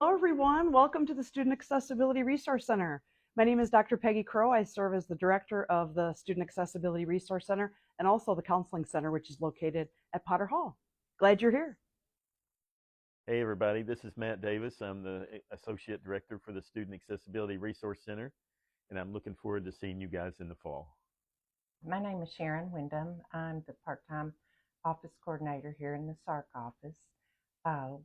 Hello, everyone. Welcome to the Student Accessibility Resource Center. My name is Dr. Peggy Crow. I serve as the director of the Student Accessibility Resource Center and also the Counseling Center, which is located at Potter Hall. Glad you're here. Hey everybody, this is Matt Davis. I'm the Associate Director for the Student Accessibility Resource Center, and I'm looking forward to seeing you guys in the fall. My name is Sharon Wyndham. I'm the part-time office coordinator here in the SARC office.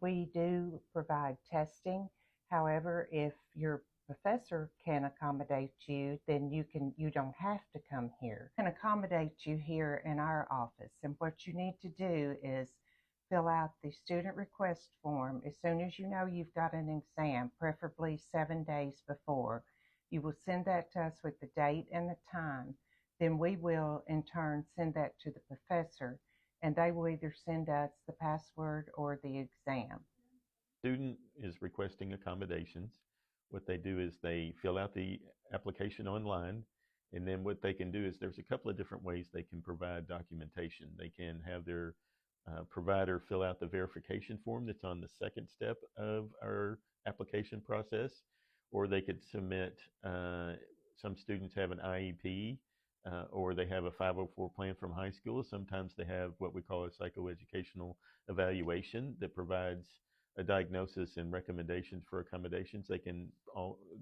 We do provide testing. However, if your professor can accommodate you, then you don't have to come here. Can accommodate you here in our office. And what you need to do is fill out the student request form as soon as you know you've got an exam, preferably 7 days before. You will send that to us with the date and the time. Then we will in turn send that to the professor, and they will either send us the password or the exam. Student is requesting accommodations. What they do is they fill out the application online, and then what they can do is there's a couple of different ways they can provide documentation. They can have their provider fill out the verification form that's on the second step of our application process, or they could submit, some students have an IEP, or they have a 504 plan from high school. Sometimes they have what we call a psychoeducational evaluation that provides a diagnosis and recommendations for accommodations.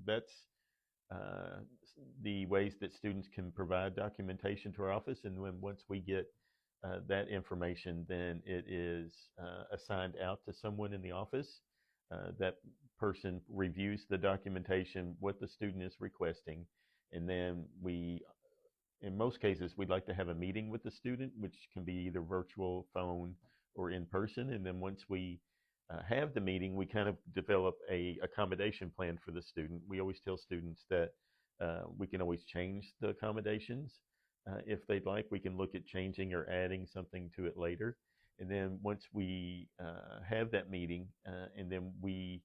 That's the ways that students can provide documentation to our office. And once we get that information, then it is assigned out to someone in the office. That person reviews the documentation, what the student is requesting, and then in most cases, we'd like to have a meeting with the student, which can be either virtual, phone, or in person. And then once we have the meeting, we kind of develop a accommodation plan for the student. We always tell students that we can always change the accommodations. If they'd like, we can look at changing or adding something to it later. And then once we have that meeting, and then we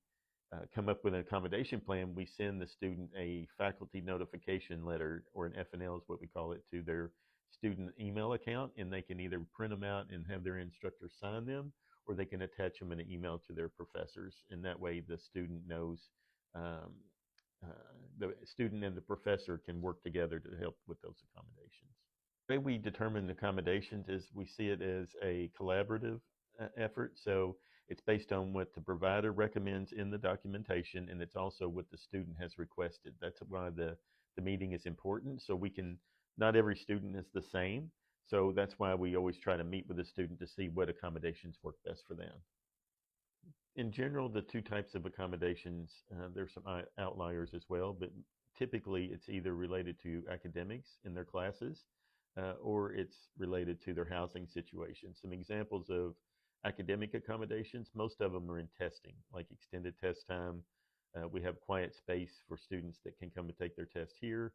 come up with an accommodation plan, we send the student a faculty notification letter, or an FNL is what we call it, to their student email account, and they can either print them out and have their instructor sign them, or they can attach them in an email to their professors. And that way the student knows, um, the student and the professor can work together to help with those accommodations. The way we determine accommodations is we see it as a collaborative effort. So it's based on what the provider recommends in the documentation, and it's also what the student has requested. That's why the meeting is important. So not every student is the same. So that's why we always try to meet with the student to see what accommodations work best for them. In general, the two types of accommodations, there's some outliers as well, but typically it's either related to academics in their classes, or it's related to their housing situation. Some examples of academic accommodations, most of them are in testing, like extended test time. We have quiet space for students that can come and take their test here.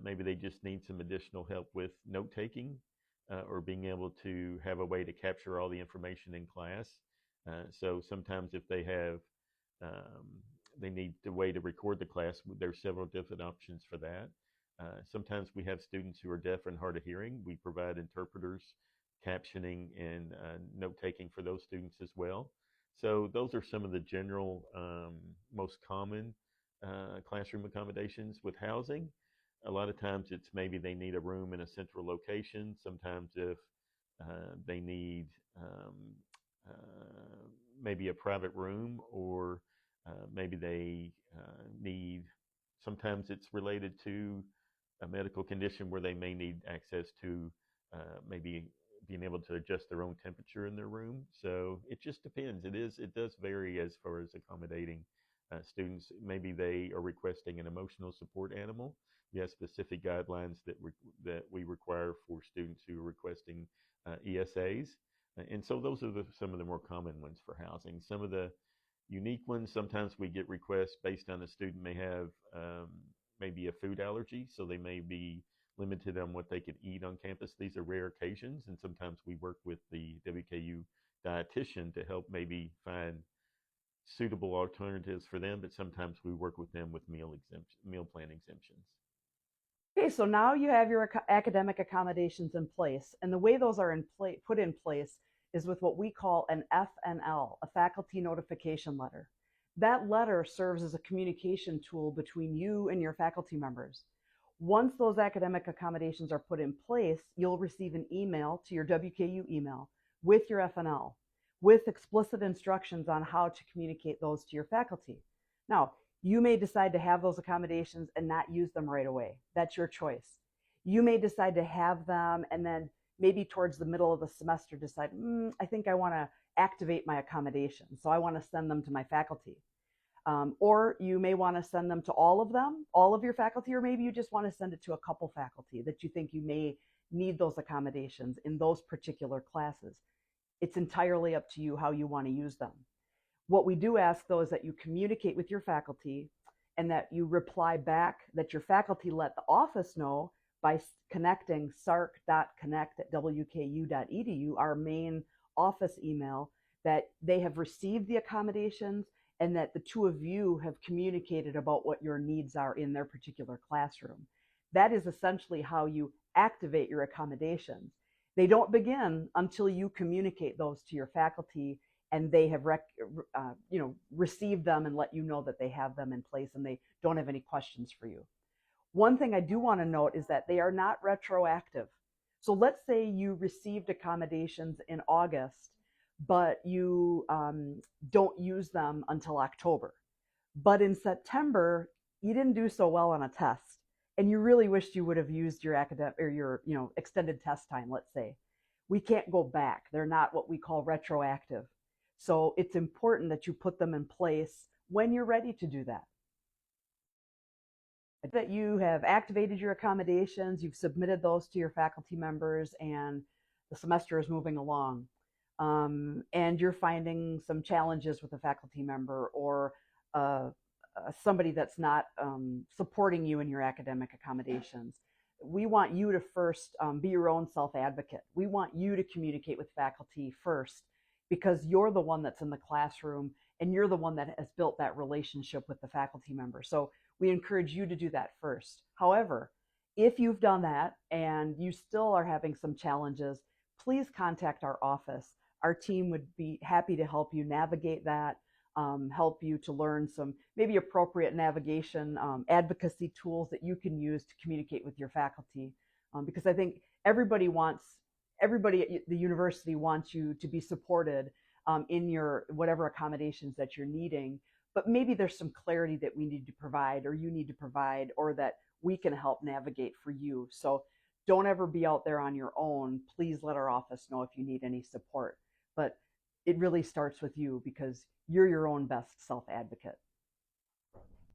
Maybe they just need some additional help with note taking, or being able to have a way to capture all the information in class. So sometimes if they need a way to record the class, there's several different options for that. Sometimes we have students who are deaf and hard of hearing. We provide interpreters, captioning, and note taking for those students as well. So those are some of the general, most common classroom accommodations. With housing, a lot of times it's maybe they need a room in a central location. Sometimes if they need maybe a private room, or maybe they need, sometimes it's related to a medical condition where they may need access to maybe being able to adjust their own temperature in their room. So it just depends. It does vary as far as accommodating students. Maybe they are requesting an emotional support animal. We have specific guidelines that we require for students who are requesting ESAs. And so those are some of the more common ones for housing. Some of the unique ones, sometimes we get requests based on a student may have maybe a food allergy, so they may be limited on what they could eat on campus. These are rare occasions, and sometimes we work with the WKU dietitian to help maybe find suitable alternatives for them, but sometimes we work with them with meal plan exemptions. Okay, so now you have your academic accommodations in place, and the way those are put in place is with what we call an FNL, a faculty notification letter. That letter serves as a communication tool between you and your faculty members. Once those academic accommodations are put in place, you'll receive an email to your WKU email with your FNL, with explicit instructions on how to communicate those to your faculty. Now, you may decide to have those accommodations and not use them right away. That's your choice. You may decide to have them and then maybe towards the middle of the semester decide, I think I want to activate my accommodations, so I want to send them to my faculty. Or you may want to send them to all of them, all of your faculty, or maybe you just want to send it to a couple faculty that you think you may need those accommodations in those particular classes. It's entirely up to you how you want to use them. What we do ask, though, is that you communicate with your faculty and that you reply back, that your faculty let the office know by connecting sarc.connect@wku.edu, our main office email, that they have received the accommodations and that the two of you have communicated about what your needs are in their particular classroom. That is essentially how you activate your accommodations. They don't begin until you communicate those to your faculty and they have received them and let you know that they have them in place and they don't have any questions for you. One thing I do want to note is that they are not retroactive. So let's say you received accommodations in August, but you don't use them until October. But in September, you didn't do so well on a test, and you really wished you would have used your academic or your extended test time, let's say. We can't go back. They're not what we call retroactive. So it's important that you put them in place when you're ready to do that. That you have activated your accommodations, you've submitted those to your faculty members, and the semester is moving along. And you're finding some challenges with a faculty member or somebody that's not supporting you in your academic accommodations. We want you to first be your own self-advocate. We want you to communicate with faculty first because you're the one that's in the classroom and you're the one that has built that relationship with the faculty member. So we encourage you to do that first. However, if you've done that and you still are having some challenges, please contact our office. Our team would be happy to help you navigate that, help you to learn some maybe appropriate navigation advocacy tools that you can use to communicate with your faculty. Because I think everybody at the university wants you to be supported in your whatever accommodations that you're needing, but maybe there's some clarity that we need to provide or you need to provide or that we can help navigate for you. So don't ever be out there on your own. Please let our office know if you need any support. But it really starts with you because you're your own best self-advocate.